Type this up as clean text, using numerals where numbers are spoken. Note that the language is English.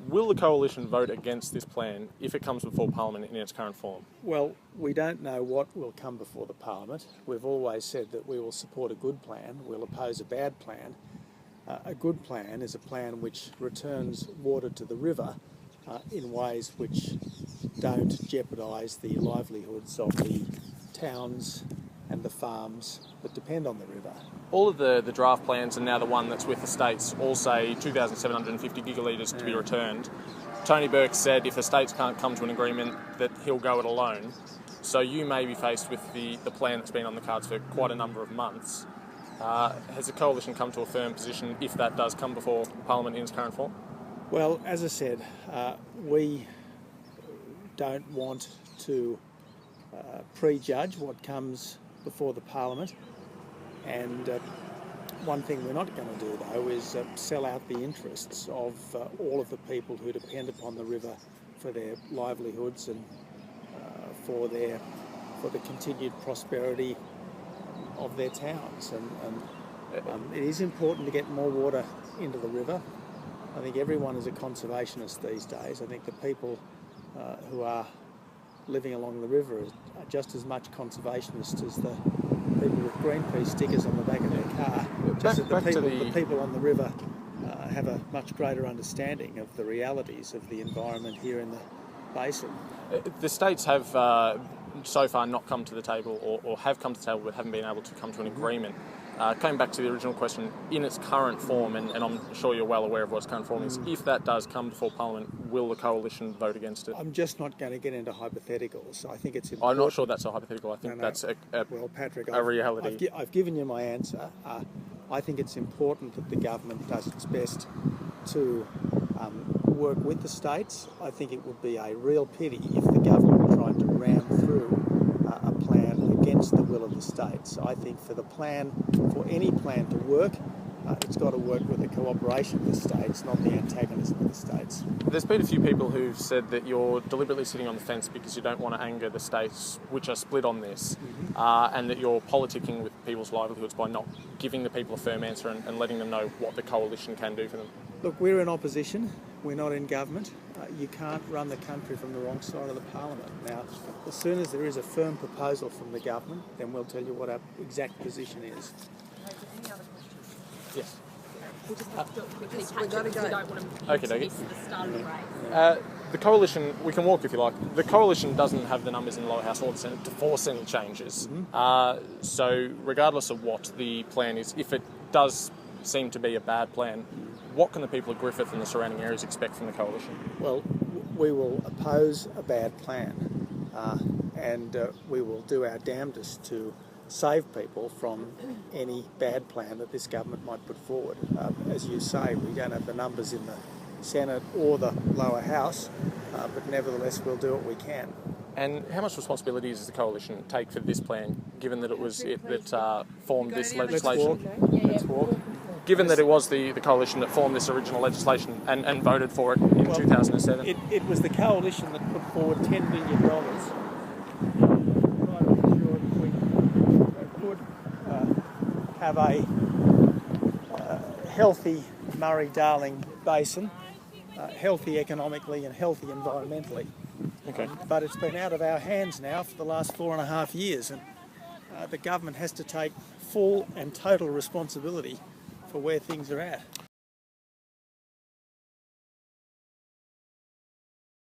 Will the Coalition vote against this plan if it comes before Parliament in its current form? Well, we don't know what will come before the Parliament. We've always said that we will support a good plan, we'll oppose a bad plan. A good plan is a plan which returns water to the river in ways which don't jeopardise the livelihoods of the towns and the farms that depend on the river. All of the draft plans, and now the one that's with the states, all say 2,750 gigalitres to be returned. Tony Burke said if the states can't come to an agreement that he'll go it alone. So you may be faced with the plan that's been on the cards for quite a number of months. Has the Coalition come to a firm position if that does come before Parliament in its current form? Well, as I said, we don't want to prejudge what comes before the Parliament, and one thing we're not going to do though is sell out the interests of all of the people who depend upon the river for their livelihoods and for the continued prosperity of their towns. And it is important to get more water into the river. I think everyone is a conservationist these days. I think the people who are living along the river are just as much conservationists as the people with Greenpeace stickers on the back of their car. Just that the people on the river have a much greater understanding of the realities of the environment here in the basin. The states have so far not come to the table, or have come to the table but haven't been able to come to an agreement. Coming back to the original question, in its current form, and I'm sure you're well aware of what its current form is, if that does come before Parliament, will the Coalition vote against it? I'm just not going to get into hypotheticals. I think it's important. I'm not sure that's a hypothetical. I think that's well, Patrick, a reality. I've given you my answer. I think it's important that the government does its best to work with the states. I think it would be a real pity if the government tried to ram through a plan against the will of the states. I think for any plan to work, it's got to work with the cooperation of the states, not the antagonism of the states. There's been a few people who've said that you're deliberately sitting on the fence because you don't want to anger the states, which are split on this, and that you're politicking with people's livelihoods by not giving the people a firm answer and letting them know what the Coalition can do for them. Look, we're in opposition. We're not in government. You can't run the country from the wrong side of the Parliament. Now, as soon as there is a firm proposal from the government, then we'll tell you what our exact position is. Any other questions? Yes. We've got to go. We don't want to miss the start of the race. The Coalition, we can walk if you like, the Coalition doesn't have the numbers in the lower house or the Senate to force any changes. So regardless of what the plan is, if it does seem to be a bad plan, what can the people of Griffith and the surrounding areas expect from the Coalition? Well, we will oppose a bad plan and we will do our damnedest to save people from any bad plan that this government might put forward. As you say, we don't have the numbers in the Senate or the lower house, but nevertheless we'll do what we can. And how much responsibility does the Coalition take for this plan, given that it was it that formed this legislation? Let's walk. Given that it was the Coalition that formed this original legislation and voted for it in 2007? It was the Coalition that put forward $10 billion. Could have a healthy Murray-Darling basin, healthy economically and healthy environmentally. Okay. But it's been out of our hands now for the last 4.5 years, and the government has to take full and total responsibility for where things are at.